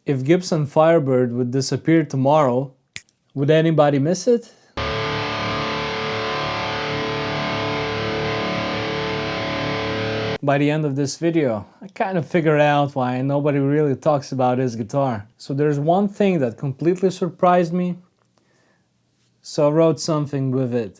If Gibson Firebird would disappear tomorrow, would anybody miss it? By the end of this video, I kind of figured out why nobody really talks about his guitar. So there's one thing that completely surprised me, so I wrote something with it.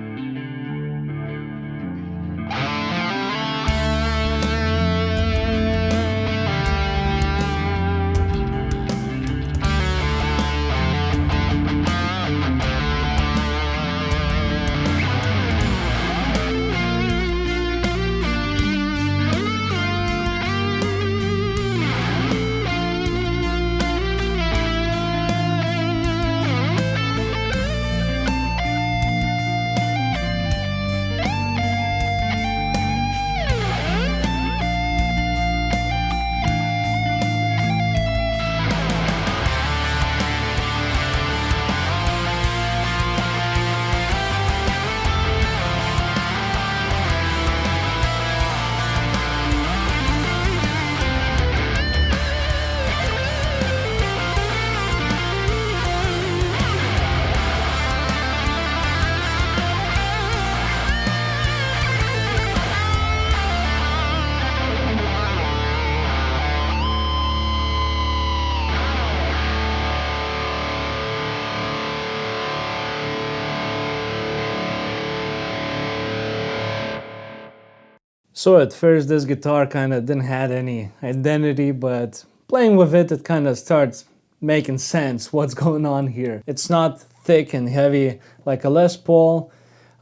So at first this guitar kind of didn't have any identity, but playing with it, it kind of starts making sense what's going on here. It's not thick and heavy like a Les Paul.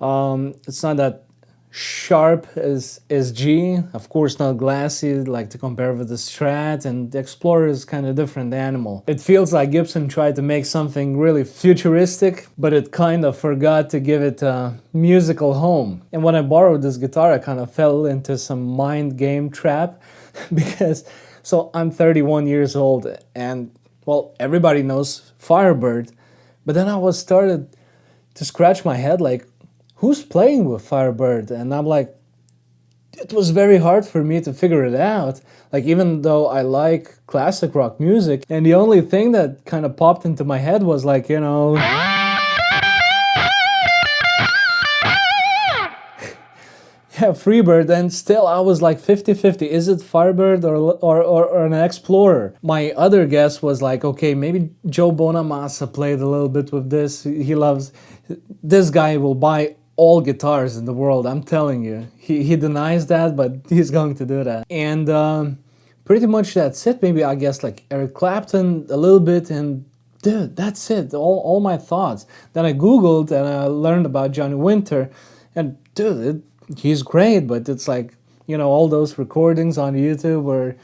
It's not that sharp as SG, of course not glassy like to compare with the Strat, and the Explorer is kind of different animal. It feels like Gibson tried to make something really futuristic, but it kind of forgot to give it a musical home. And when I borrowed this guitar, I kind of fell into some mind game trap because, so I'm 31 years old and, well, everybody knows Firebird, but then I started to scratch my head like, who's playing with Firebird? And I'm like, it was very hard for me to figure it out. Like, even though I like classic rock music, and the only thing that kind of popped into my head was like, you know, yeah, Freebird, and still I was like 50-50. Is it Firebird or an Explorer? My other guess was like, okay, maybe Joe Bonamassa played a little bit with this. He loves, this guy will buy all guitars in the world, I'm telling you. He denies that, but he's going to do that. And pretty much that's it. Maybe I guess like Eric Clapton a little bit, and dude, that's it, all my thoughts. Then I Googled and I learned about Johnny Winter, and dude, he's great, but it's like, you know, all those recordings on YouTube were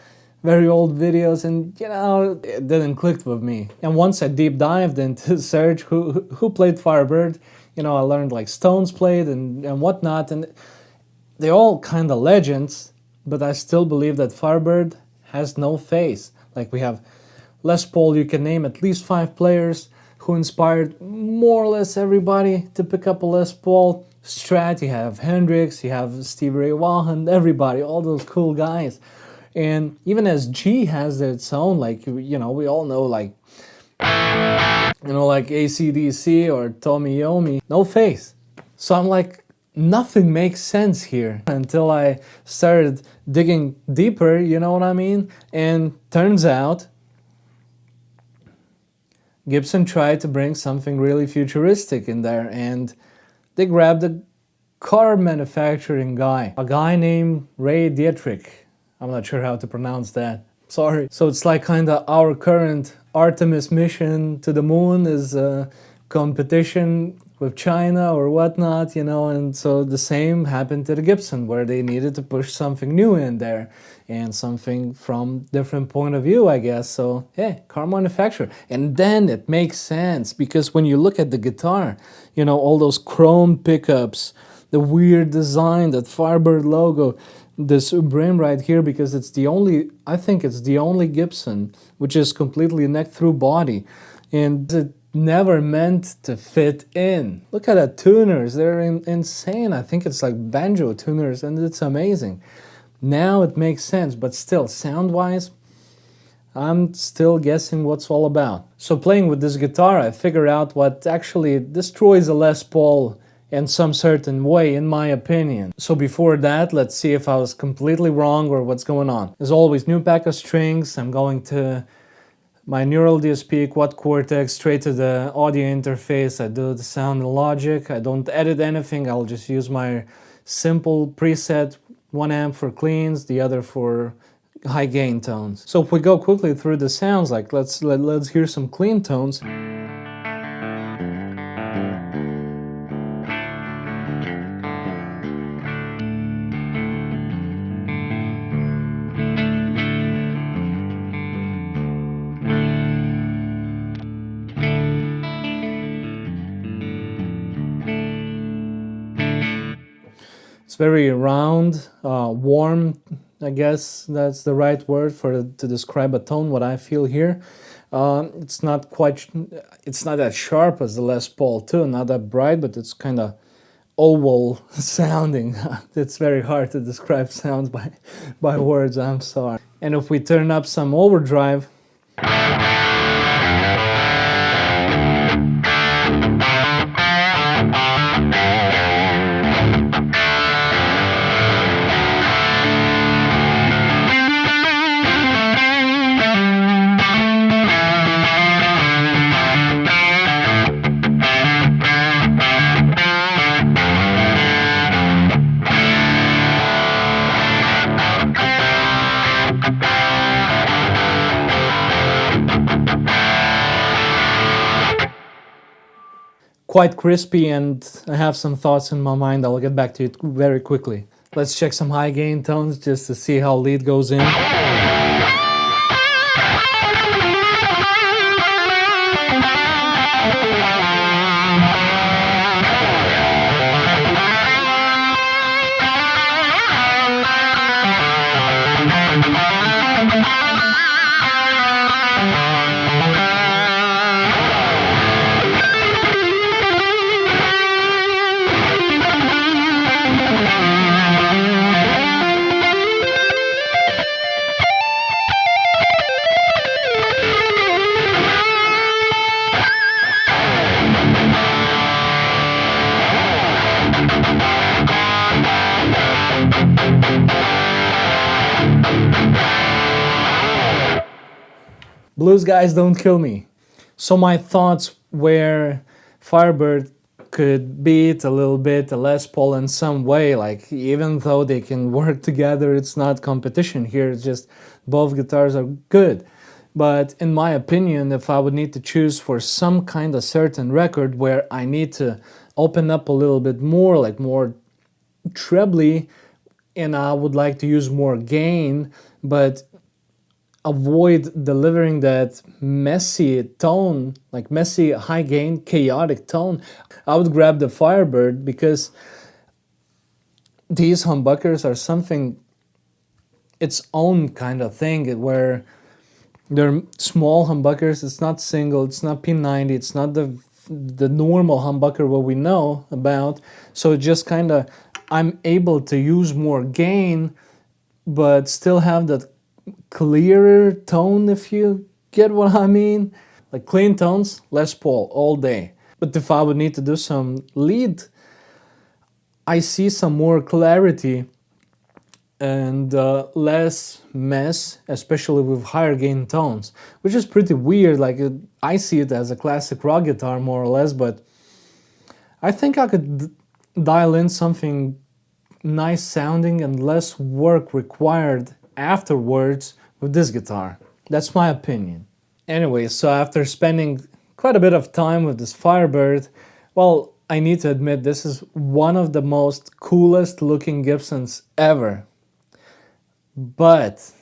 very old videos, and you know, it didn't click with me. And once I deep dived into search who played Firebird, you know, I learned like Stones played and whatnot, and they're all kind of legends, but I still believe that Firebird has no face. Like, we have Les Paul, you can name at least 5 players who inspired more or less everybody to pick up a Les Paul. Strat, you have Hendrix, you have Stevie Ray Vaughan, everybody, all those cool guys. And even SG has its own, like, you know, we all know, like, you know, like AC/DC or Tommy Yomi, no face. So I'm like, nothing makes sense here until I started digging deeper, you know what I mean? And turns out Gibson tried to bring something really futuristic in there, and they grabbed a car manufacturing guy, a guy named Ray Dietrich. I'm not sure how to pronounce that, sorry. So it's like kind of our current Artemis mission to the moon is a competition with China or whatnot, you know, and so the same happened to the Gibson, where they needed to push something new in there and something from different point of view, I guess. So yeah, car manufacturer. And then it makes sense, because when you look at the guitar, you know, all those chrome pickups, the weird design, that Firebird logo, this brim right here, because it's the only, I think it's the only Gibson which is completely neck through body, and it never meant to fit in. Look at the tuners, they're insane. I think it's like banjo tuners, and it's amazing. Now it makes sense, but still, sound wise, I'm still guessing what's all about. So playing with this guitar, I figure out what actually destroys a Les Paul in some certain way, in my opinion. So before that, let's see if I was completely wrong or what's going on. As always, new pack of strings. I'm going to my neural DSP quad cortex straight to the audio interface. I do the sound in Logic. I don't edit anything. I'll just use my simple preset, one amp for cleans, the other for high gain tones. So if we go quickly through the sounds, like let's hear some clean tones. It's very round, warm, I guess that's the right word to describe a tone, what I feel here. It's not that sharp as the Les Paul too, not that bright, but it's kind of oval sounding. It's very hard to describe sounds by words, I'm sorry. And if we turn up some overdrive, quite crispy, and I have some thoughts in my mind. I'll get back to it very quickly. Let's check some high gain tones just to see how lead goes in. Blues guys, don't kill me. So my thoughts where Firebird could beat a little bit a Les Paul in some way, like even though they can work together, it's not competition here, it's just both guitars are good. But in my opinion, if I would need to choose for some kind of certain record where I need to open up a little bit more, like more trebly, and I would like to use more gain, but avoid delivering that messy tone, like messy, high gain, chaotic tone, I would grab the Firebird, because these humbuckers are something, its own kind of thing, where they're small humbuckers, it's not single, it's not P90, it's not the normal humbucker what we know about, so just kind of, I'm able to use more gain, but still have that clearer tone, if you get what I mean. Like clean tones, Les Paul all day. But if I would need to do some lead, I see some more clarity and less mess, especially with higher gain tones, which is pretty weird. Like I see it as a classic rock guitar more or less, but I think I could dial in something nice sounding and less work required afterwards with this guitar. That's my opinion. Anyway, so after spending quite a bit of time with this Firebird, well, I need to admit this is one of the most coolest looking Gibsons ever. But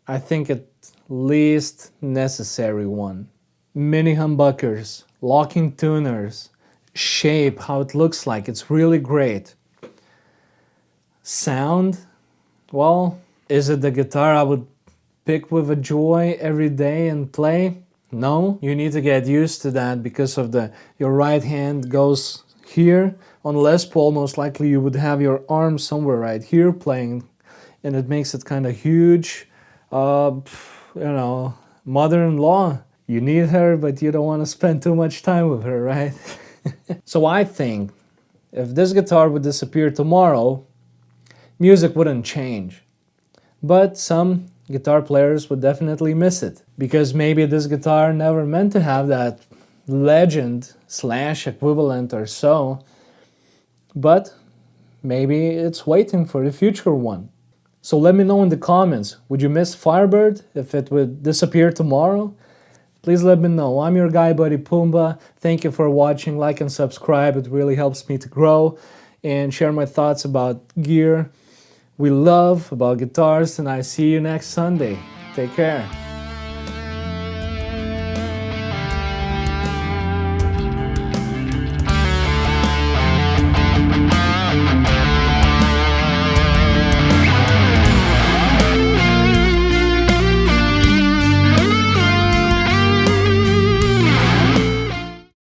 I think at least necessary one. Mini humbuckers, locking tuners, shape, how it looks like, it's really great. Sound, well, is it the guitar I would pick with a joy every day and play? No, you need to get used to that because of your right hand goes here. On Les Paul, most likely you would have your arm somewhere right here playing, and it makes it kind of huge. You know, mother-in-law. You need her, but you don't want to spend too much time with her, right? So I think if this guitar would disappear tomorrow, music wouldn't change. But some guitar players would definitely miss it, because maybe this guitar never meant to have that legend / equivalent or so, but maybe it's waiting for the future one. So let me know in the comments, would you miss Firebird if it would disappear tomorrow? Please let me know. I'm your guy buddy Pumbaa. Thank you for watching. Like and subscribe. It really helps me to grow and share my thoughts about gear we love, about guitars, and I see you next Sunday. Take care.